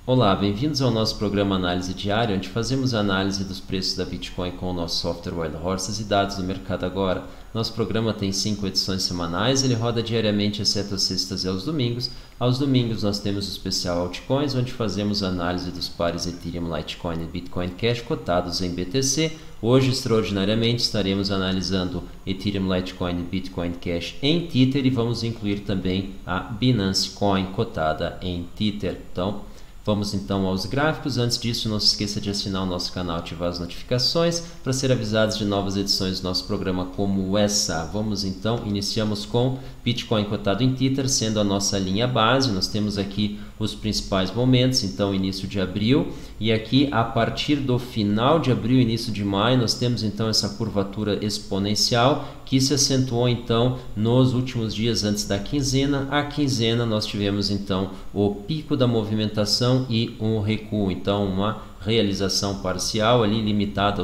Olá, bem-vindos ao nosso programa Análise Diária, onde fazemos análise dos preços da Bitcoin com o nosso software Wild Horses e dados do mercado agora. Nosso programa tem 5 edições semanais, ele roda diariamente, exceto às sextas e aos domingos. Aos domingos nós temos o especial Altcoins, onde fazemos análise dos pares Ethereum, Litecoin e Bitcoin Cash cotados em BTC. Hoje, extraordinariamente, estaremos analisando Ethereum, Litecoin e Bitcoin Cash em Tether e vamos incluir também a Binance Coin cotada em Tether. Vamos então aos gráficos. Antes disso, não se esqueça de assinar o nosso canal e ativar as notificações para ser avisados de novas edições do nosso programa como essa. Vamos então, iniciamos com Bitcoin cotado em Tether, sendo a nossa linha base. Nós temos aqui os principais momentos, então início de abril, e aqui a partir do final de abril, início de maio, nós temos então essa curvatura exponencial que se acentuou então nos últimos dias antes da quinzena. A quinzena nós tivemos então o pico da movimentação e um recuo, então uma realização parcial ali limitada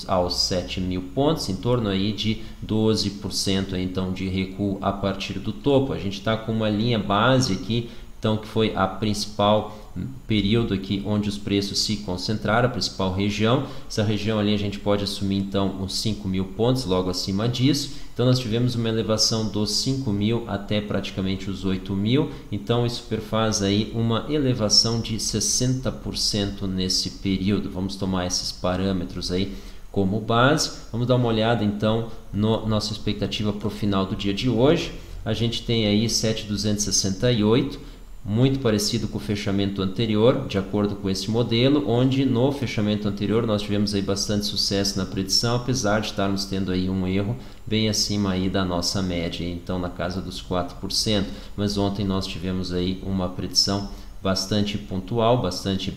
aos 7 mil pontos, em torno aí de 12% então de recuo a partir do topo. A gente está com uma linha base aqui, então que foi a principal período aqui onde os preços se concentraram, a principal região. Essa região ali a gente pode assumir então uns 5 mil pontos logo acima disso. Então nós tivemos uma elevação dos 5 mil até praticamente os 8 mil, então isso perfaz aí uma elevação de 60% nesse período. Vamos tomar esses parâmetros aí como base. Vamos dar uma olhada então na nossa expectativa para o final do dia de hoje. A gente tem aí 7.268, muito parecido com o fechamento anterior, de acordo com esse modelo, onde no fechamento anterior nós tivemos aí bastante sucesso na predição, apesar de estarmos tendo aí um erro bem acima aí da nossa média, então na casa dos 4%, mas ontem nós tivemos aí uma predição bastante pontual, bastante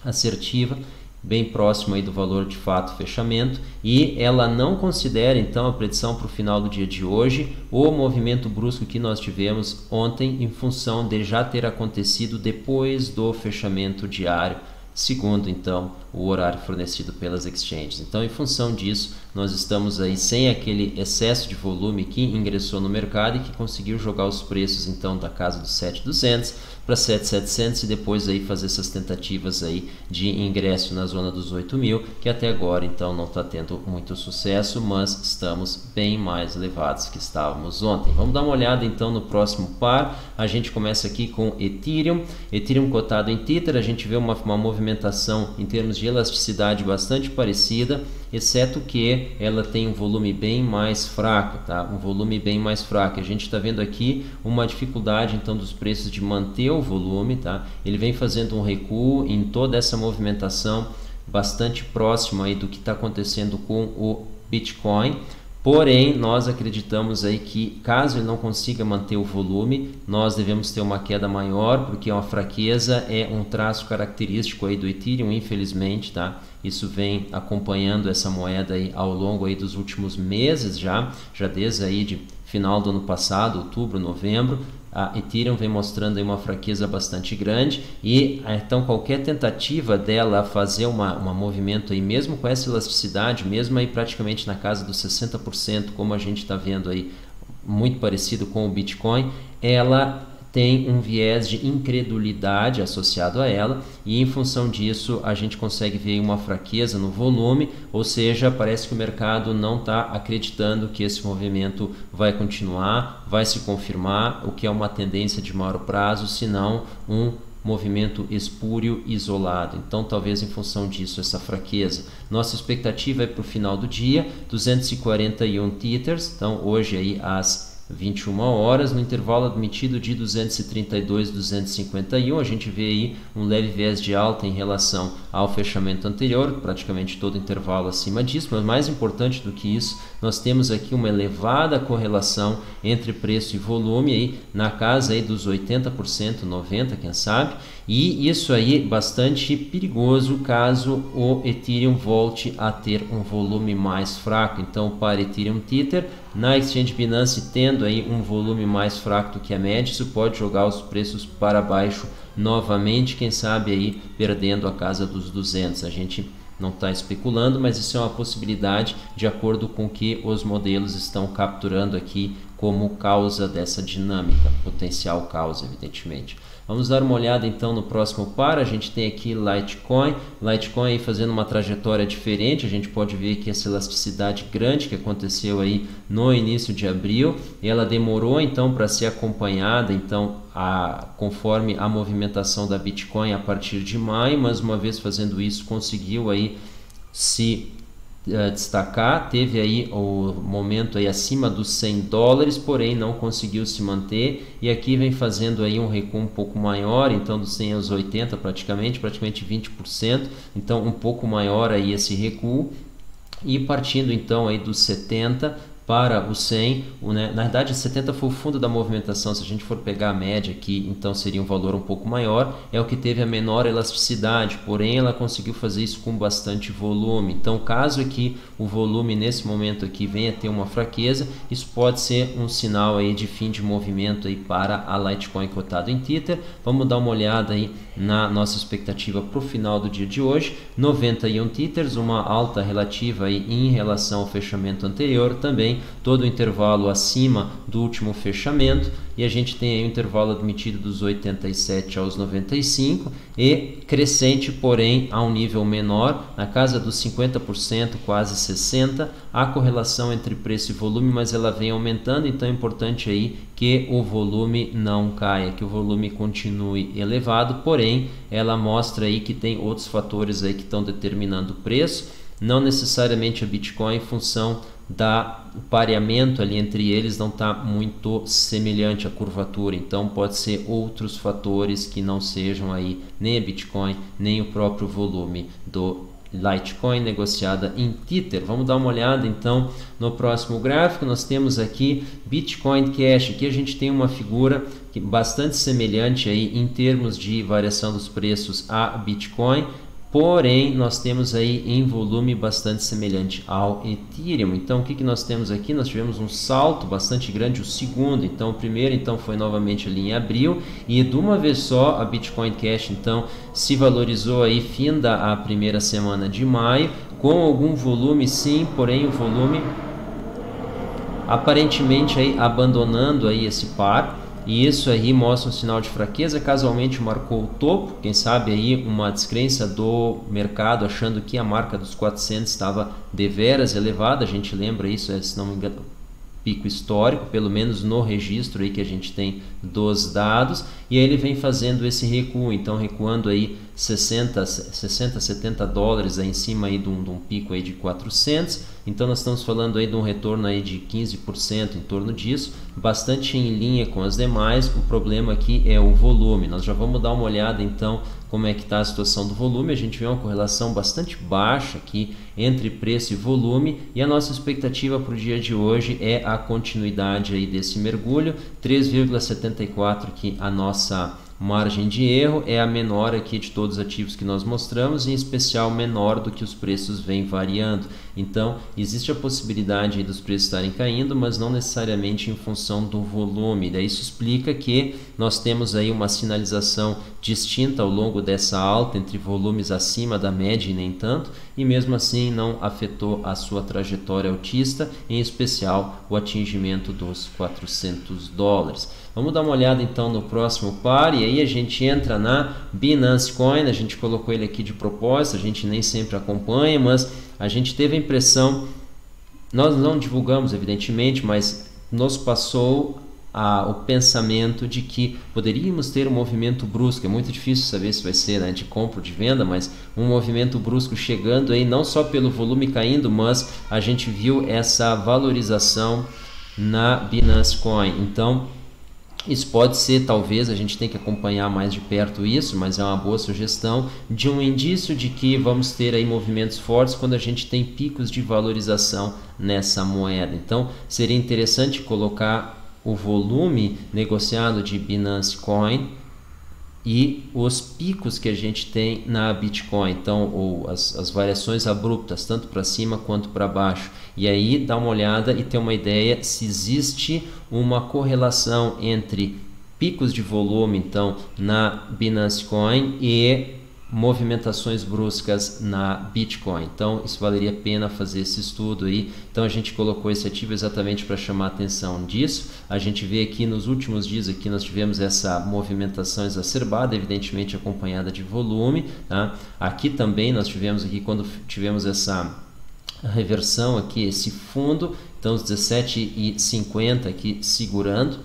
assertiva, bem próximo aí do valor de fato fechamento, e ela não considera então a predição para o final do dia de hoje o movimento brusco que nós tivemos ontem em função de já ter acontecido depois do fechamento diário, segundo então o horário fornecido pelas exchanges. Então, em função disso, nós estamos aí sem aquele excesso de volume que ingressou no mercado e que conseguiu jogar os preços então da casa dos 7.200 para 7.700 e depois aí fazer essas tentativas aí de ingresso na zona dos 8 mil, que até agora então não está tendo muito sucesso, mas estamos bem mais elevados que estávamos ontem. Vamos dar uma olhada então no próximo par. A gente começa aqui com Ethereum cotado em Tether. A gente vê uma movimentação em termos de elasticidade bastante parecida, exceto que ela tem um volume bem mais fraco, tá? Um volume bem mais fraco. A gente está vendo aqui uma dificuldade então dos preços de manter o volume, tá? Ele vem fazendo um recuo em toda essa movimentação bastante próximo aí do que está acontecendo com o Bitcoin. Porém, nós acreditamos aí que caso ele não consiga manter o volume, nós devemos ter uma queda maior, porque uma fraqueza é um traço característico aí do Ethereum, infelizmente, tá? Isso vem acompanhando essa moeda aí ao longo aí dos últimos meses já desde aí de final do ano passado, outubro, novembro. A Ethereum vem mostrando aí uma fraqueza bastante grande e então qualquer tentativa dela fazer um movimento aí, mesmo com essa elasticidade, mesmo aí praticamente na casa dos 60%, como a gente está vendo aí, muito parecido com o Bitcoin, ela tem um viés de incredulidade associado a ela e em função disso a gente consegue ver uma fraqueza no volume, ou seja, parece que o mercado não está acreditando que esse movimento vai continuar, vai se confirmar, o que é uma tendência de maior prazo, senão um movimento espúrio isolado. Então talvez em função disso essa fraqueza. Nossa expectativa é para o final do dia 241 Tethers, então hoje aí às 21 horas, no intervalo admitido de 232, 251, a gente vê aí um leve viés de alta em relação ao fechamento anterior, praticamente todo intervalo acima disso, mas mais importante do que isso, nós temos aqui uma elevada correlação entre preço e volume aí na casa aí dos 80%, 90%, quem sabe, e isso aí bastante perigoso caso o Ethereum volte a ter um volume mais fraco. Então, para Ethereum Tether, na Exchange Binance tendo aí um volume mais fraco do que a média, isso pode jogar os preços para baixo novamente, quem sabe aí perdendo a casa dos 200. A gente não está especulando, mas isso é uma possibilidade de acordo com o que os modelos estão capturando aqui como causa dessa dinâmica, potencial causa, evidentemente. Vamos dar uma olhada então no próximo par. A gente tem aqui Litecoin aí fazendo uma trajetória diferente. A gente pode ver que essa elasticidade grande que aconteceu aí no início de abril, ela demorou então para ser acompanhada então conforme a movimentação da Bitcoin a partir de maio, mas uma vez fazendo isso conseguiu aí se destacar, teve aí o momento aí acima dos $100, porém não conseguiu se manter, e aqui vem fazendo aí um recuo um pouco maior, então dos 100 aos 80 praticamente 20%, então um pouco maior aí esse recuo, e partindo então aí dos 70 para o 100, na verdade 70 foi o fundo da movimentação. Se a gente for pegar a média aqui, então seria um valor um pouco maior, é o que teve a menor elasticidade, porém ela conseguiu fazer isso com bastante volume. Então caso aqui o volume nesse momento aqui venha a ter uma fraqueza, isso pode ser um sinal aí de fim de movimento aí para a Litecoin cotado em Tether. Vamos dar uma olhada aí na nossa expectativa para o final do dia de hoje. 91 Tethers, uma alta relativa aí em relação ao fechamento anterior, também todo o intervalo acima do último fechamento, e a gente tem aí um intervalo admitido dos 87 aos 95 e crescente, porém a um nível menor, na casa dos 50%, quase 60%, a correlação entre preço e volume, mas ela vem aumentando, então é importante aí que o volume não caia, que o volume continue elevado, porém ela mostra aí que tem outros fatores aí que estão determinando o preço, não necessariamente a Bitcoin, em função o pareamento ali entre eles não está muito semelhante à curvatura, então pode ser outros fatores que não sejam aí nem a Bitcoin nem o próprio volume do Litecoin negociada em Tether. Vamos dar uma olhada então no próximo gráfico. Nós temos aqui Bitcoin Cash. Aqui a gente tem uma figura bastante semelhante aí em termos de variação dos preços a Bitcoin, porém nós temos aí em volume bastante semelhante ao Ethereum. Então o que nós temos aqui? Nós tivemos um salto bastante grande, o segundo, então o primeiro então foi novamente ali em abril, e de uma vez só a Bitcoin Cash então se valorizou aí finda a primeira semana de maio, com algum volume sim, porém o volume aparentemente aí abandonando aí esse par. E isso aí mostra um sinal de fraqueza, casualmente marcou o topo, quem sabe aí uma descrença do mercado achando que a marca dos 400 estava deveras elevada. A gente lembra isso, se não me engano, pico histórico, pelo menos no registro aí que a gente tem dos dados, e aí ele vem fazendo esse recuo, então recuando aí 60, 70 dólares aí em cima aí de um pico aí de 400, então nós estamos falando aí de um retorno aí de 15% em torno disso, bastante em linha com as demais. O problema aqui é o volume. Nós já vamos dar uma olhada então como é que está a situação do volume. A gente vê uma correlação bastante baixa aqui entre preço e volume, e a nossa expectativa para o dia de hoje é a continuidade aí desse mergulho. 3,74 que a nossa margem de erro é a menor aqui de todos os ativos que nós mostramos, em especial menor do que os preços vêm variando. Então existe a possibilidade aí dos preços estarem caindo, mas não necessariamente em função do volume. Daí isso explica que nós temos aí uma sinalização distinta ao longo dessa alta entre volumes acima da média e nem tanto, e mesmo assim não afetou a sua trajetória altista, em especial o atingimento dos 400 dólares. Vamos dar uma olhada então no próximo par, e aí a gente entra na Binance Coin. A gente colocou ele aqui de propósito, a gente nem sempre acompanha, mas a gente teve a impressão, nós não divulgamos evidentemente, mas nos passou o pensamento de que poderíamos ter um movimento brusco. É muito difícil saber se vai ser, né, de compra ou de venda, mas um movimento brusco chegando aí, não só pelo volume caindo, mas a gente viu essa valorização na Binance Coin. Então isso pode ser, talvez, a gente tem que acompanhar mais de perto isso, mas é uma boa sugestão de um indício de que vamos ter aí movimentos fortes quando a gente tem picos de valorização nessa moeda. Então seria interessante colocar o volume negociado de Binance Coin e os picos que a gente tem na Bitcoin, então, ou as variações abruptas, tanto para cima quanto para baixo, e aí dá uma olhada e ter uma ideia se existe uma correlação entre picos de volume então na Binance Coin e movimentações bruscas na Bitcoin. Então isso valeria a pena fazer esse estudo aí. Então a gente colocou esse ativo exatamente para chamar a atenção disso. A gente vê aqui nos últimos dias aqui nós tivemos essa movimentação exacerbada, evidentemente acompanhada de volume, tá? Aqui também nós tivemos aqui quando tivemos essa reversão aqui, esse fundo, então os 17,50 aqui segurando.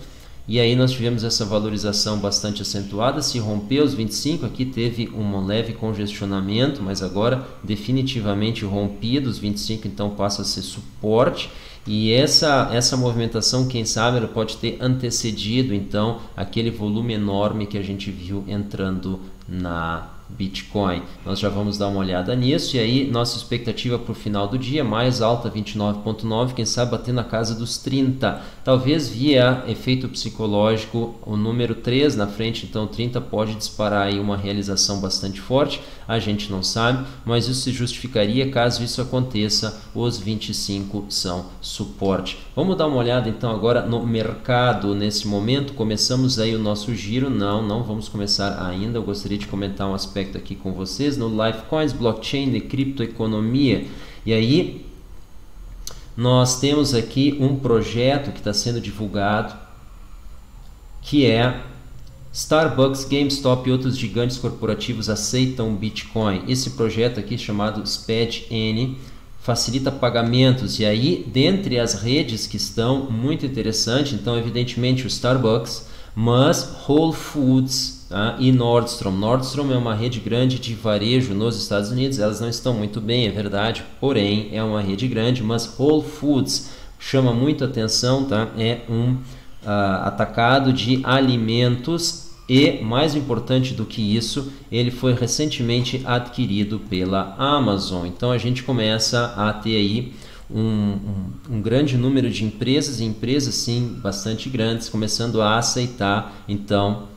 E aí nós tivemos essa valorização bastante acentuada, se rompeu os 25, aqui teve um leve congestionamento, mas agora definitivamente rompido os 25, então passa a ser suporte. E essa movimentação, quem sabe, ela pode ter antecedido então aquele volume enorme que a gente viu entrando na Bitcoin. Nós já vamos dar uma olhada nisso. E aí nossa expectativa para o final do dia mais alta, 29,9, quem sabe bater na casa dos 30, talvez via efeito psicológico o número 3 na frente, então 30 pode disparar aí uma realização bastante forte, a gente não sabe, mas isso se justificaria caso isso aconteça. Os 25 são suporte. Vamos dar uma olhada então agora no mercado nesse momento. Começamos aí o nosso giro. Não vamos começar ainda. Eu gostaria de comentar um aspecto aqui com vocês no Lifecoins, blockchain e criptoeconomia. E aí nós temos aqui um projeto que está sendo divulgado, que é Starbucks, GameStop e outros gigantes corporativos aceitam Bitcoin. Esse projeto aqui chamado SPED-N facilita pagamentos, e aí dentre as redes que estão muito interessante, então evidentemente o Starbucks, mas Whole Foods, tá? E Nordstrom. Nordstrom é uma rede grande de varejo nos Estados Unidos, elas não estão muito bem, é verdade, porém é uma rede grande, mas Whole Foods chama muito atenção, tá? É um atacado de alimentos. E, mais importante do que isso, ele foi recentemente adquirido pela Amazon. Então a gente começa a ter aí um grande número de empresas, e empresas sim, bastante grandes, começando a aceitar então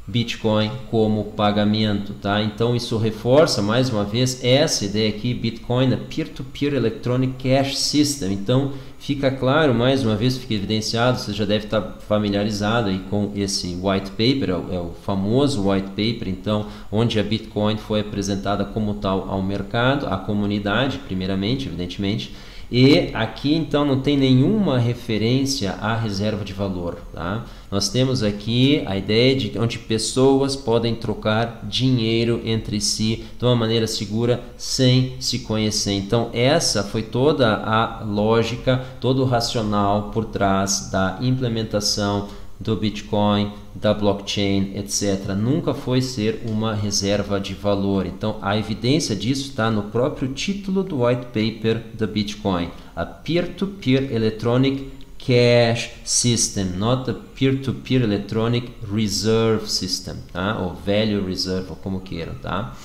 Bitcoin como pagamento, tá? Então isso reforça mais uma vez essa ideia aqui, Bitcoin é Peer-to-Peer Electronic Cash System. Então fica claro, mais uma vez fica evidenciado, você já deve estar familiarizado aí com esse white paper, é o famoso white paper, então onde a Bitcoin foi apresentada como tal ao mercado, à comunidade primeiramente, evidentemente. E aqui então não tem nenhuma referência à reserva de valor, tá? Nós temos aqui a ideia de onde pessoas podem trocar dinheiro entre si de uma maneira segura sem se conhecer. Então essa foi toda a lógica, todo o racional por trás da implementação do Bitcoin, da blockchain, etc. Nunca foi ser uma reserva de valor. Então a evidência disso está no próprio título do white paper da Bitcoin, a Peer-to-Peer Electronic Cash System, not a Peer-to-Peer Electronic Reserve System, tá? Ou Value Reserve, ou como queiram, tá?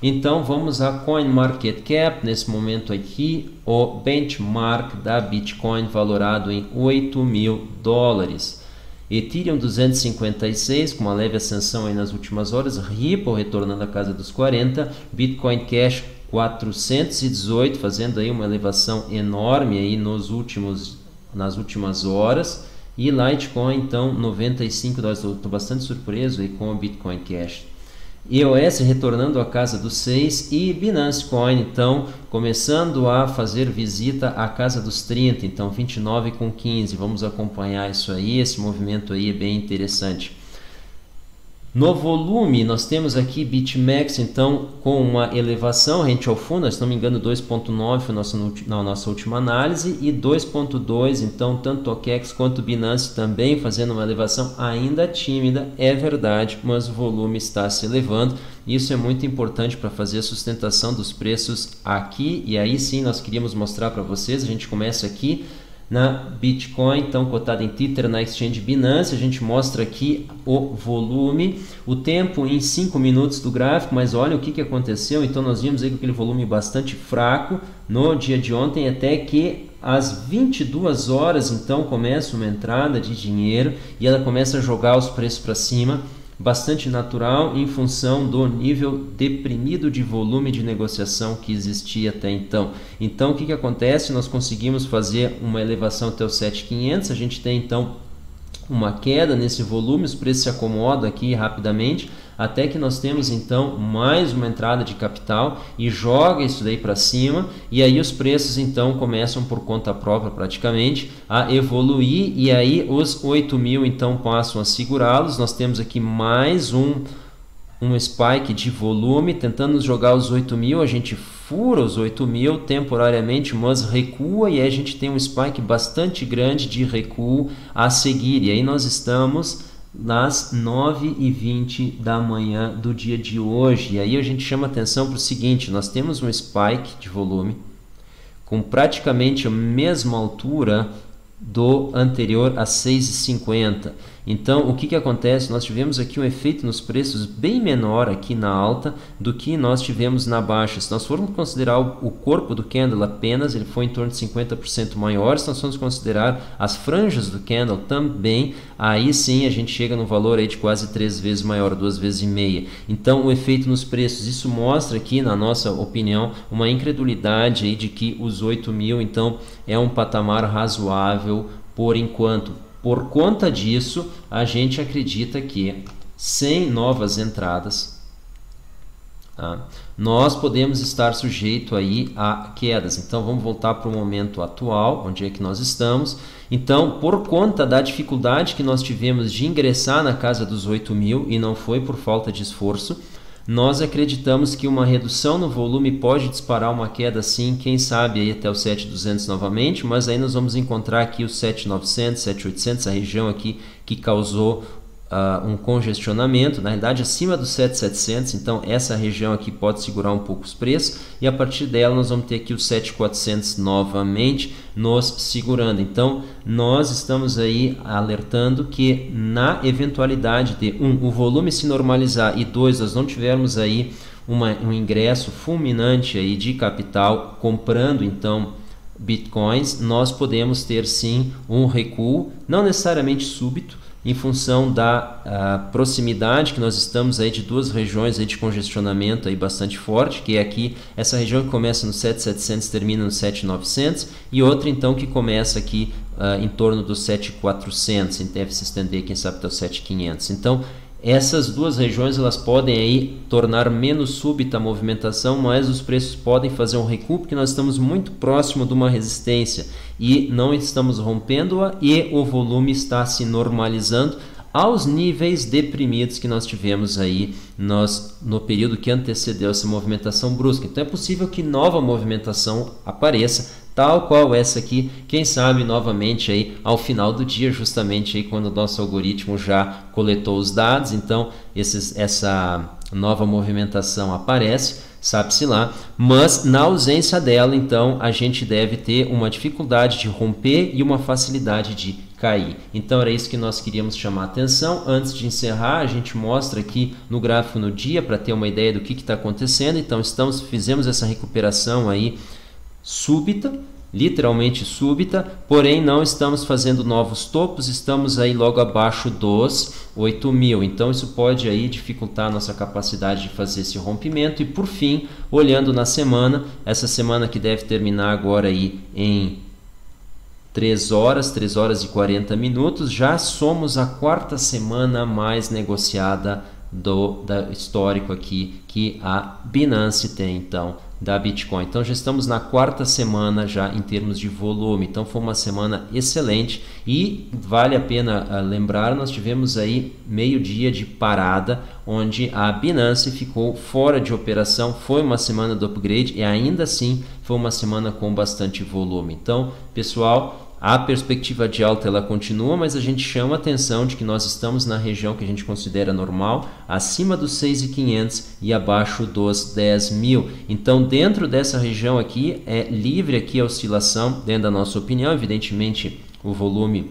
Então vamos a CoinMarketCap, nesse momento aqui, o benchmark da Bitcoin valorado em $8.000. Ethereum 256 com uma leve ascensão aí nas últimas horas, Ripple retornando à casa dos 40, Bitcoin Cash 418 fazendo aí uma elevação enorme aí nas últimas horas, e Litecoin então 95 dólares. Estou bastante surpreso aí com o Bitcoin Cash. EOS retornando à casa dos 6 e Binance Coin então começando a fazer visita à casa dos 30, então 29,15. Vamos acompanhar isso aí, esse movimento aí é bem interessante. No volume, nós temos aqui BitMEX, então, com uma elevação rente ao fundo, se não me engano, 2,9 foi na nossa última análise, e 2,2, então, tanto Tokex quanto Binance também fazendo uma elevação ainda tímida, é verdade, mas o volume está se elevando. Isso é muito importante para fazer a sustentação dos preços aqui, e aí sim nós queríamos mostrar para vocês. A gente começa aqui na Bitcoin, então cotada em Tether na Exchange Binance. A gente mostra aqui o volume, o tempo em 5 minutos do gráfico, mas olha o que aconteceu. Então nós vimos aí com aquele volume bastante fraco no dia de ontem, até que às 22 horas então começa uma entrada de dinheiro e ela começa a jogar os preços para cima, bastante natural em função do nível deprimido de volume de negociação que existia até então. Então o que acontece? Nós conseguimos fazer uma elevação até os 7.500, a gente tem então uma queda nesse volume, os preços se acomodam aqui rapidamente, até que nós temos então mais uma entrada de capital e joga isso daí para cima, e aí os preços então começam por conta própria praticamente a evoluir, e aí os 8.000 então passam a segurá-los. Nós temos aqui mais um spike de volume tentando jogar os 8.000, a gente fura os 8.000 temporariamente, mas recua, e aí a gente tem um spike bastante grande de recuo a seguir, e aí nós estamos nas 9h20 da manhã do dia de hoje. E aí a gente chama atenção para o seguinte: nós temos um spike de volume com praticamente a mesma altura do anterior a 6,50. Então, o que acontece? Nós tivemos aqui um efeito nos preços bem menor aqui na alta do que nós tivemos na baixa. Se nós formos considerar o corpo do candle apenas, ele foi em torno de 50% maior. Se nós formos considerar as franjas do candle também, aí sim a gente chega no valor aí de quase 3 vezes maior, 2,5 vezes. Então, o efeito nos preços, isso mostra aqui, na nossa opinião, uma incredulidade aí de que os 8.000 então é um patamar razoável por enquanto. Por conta disso, a gente acredita que sem novas entradas, nós podemos estar sujeito aí a quedas. Então vamos voltar para o momento atual, onde é que nós estamos. Então, por conta da dificuldade que nós tivemos de ingressar na casa dos 8.000, e não foi por falta de esforço, nós acreditamos que uma redução no volume pode disparar uma queda sim, quem sabe aí até o 7.200 novamente, mas aí nós vamos encontrar aqui o 7.900, 7.800, a região aqui que causou um congestionamento, na realidade acima dos 7.700, então essa região aqui pode segurar um pouco os preços, e a partir dela nós vamos ter aqui o 7.400 novamente nos segurando. Então nós estamos aí alertando que na eventualidade de o volume se normalizar, e 2, nós não tivermos aí um ingresso fulminante aí de capital comprando então bitcoins, nós podemos ter sim um recuo, não necessariamente súbito, em função da proximidade que nós estamos aí de duas regiões aí de congestionamento aí bastante forte, que é aqui essa região que começa no 7.700 termina no 7.900, e outra então que começa aqui em torno dos 7.400 e deve se estender quem sabe até os 7.500. Então essas duas regiões elas podem aí tornar menos súbita a movimentação, mas os preços podem fazer um recuo porque nós estamos muito próximo de uma resistência e não estamos rompendo-a, e o volume está se normalizando aos níveis deprimidos que nós tivemos aí no período que antecedeu essa movimentação brusca. Então é possível que nova movimentação apareça, tal qual essa aqui, quem sabe novamente aí ao final do dia, justamente aí quando o nosso algoritmo já coletou os dados, então essa nova movimentação aparece, sabe-se lá, mas na ausência dela, então a gente deve ter uma dificuldade de romper e uma facilidade de cair. Então era isso que nós queríamos chamar a atenção. Antes de encerrar, a gente mostra aqui no gráfico no dia para ter uma ideia do que está acontecendo. Então fizemos essa recuperação aí súbita, literalmente súbita, porém não estamos fazendo novos topos, estamos aí logo abaixo dos 8.000, então isso pode aí dificultar a nossa capacidade de fazer esse rompimento. E por fim, olhando na semana, essa semana que deve terminar agora aí em 3 horas e 40 minutos, já somos a 4ª semana mais negociada da histórico aqui que a Binance tem, então, da Bitcoin. Então já estamos na 4ª semana já em termos de volume, então foi uma semana excelente, e vale a pena lembrar, nós tivemos aí meio-dia de parada, onde a Binance ficou fora de operação, foi uma semana do upgrade e ainda assim foi uma semana com bastante volume. Então, pessoal, a perspectiva de alta ela continua, mas a gente chama a atenção de que nós estamos na região que a gente considera normal, acima dos 6.500 e abaixo dos 10.000. Então, dentro dessa região aqui, é livre aqui a oscilação, dentro da nossa opinião. Evidentemente, o volume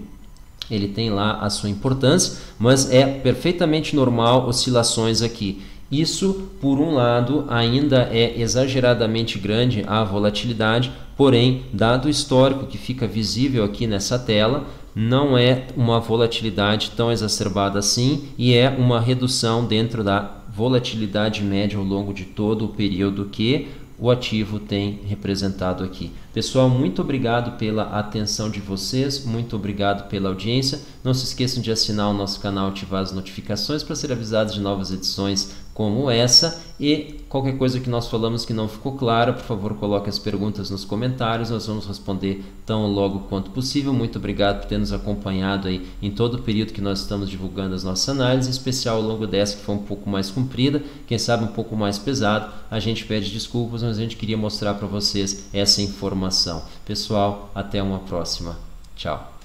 ele tem lá a sua importância, mas é perfeitamente normal oscilações aqui. Isso, por um lado, ainda é exageradamente grande a volatilidade, porém, dado o histórico que fica visível aqui nessa tela, não é uma volatilidade tão exacerbada assim, e é uma redução dentro da volatilidade média ao longo de todo o período que o ativo tem representado aqui. Pessoal, muito obrigado pela atenção de vocês, muito obrigado pela audiência. Não se esqueçam de assinar o nosso canal, ativar as notificações para ser avisados de novas edições como essa, e qualquer coisa que nós falamos que não ficou clara, por favor, coloque as perguntas nos comentários, nós vamos responder tão logo quanto possível. Muito obrigado por ter nos acompanhado aí em todo o período que nós estamos divulgando as nossas análises, em especial ao longo dessa que foi um pouco mais comprida, quem sabe um pouco mais pesado. A gente pede desculpas, mas a gente queria mostrar para vocês essa informação. Pessoal, até uma próxima. Tchau.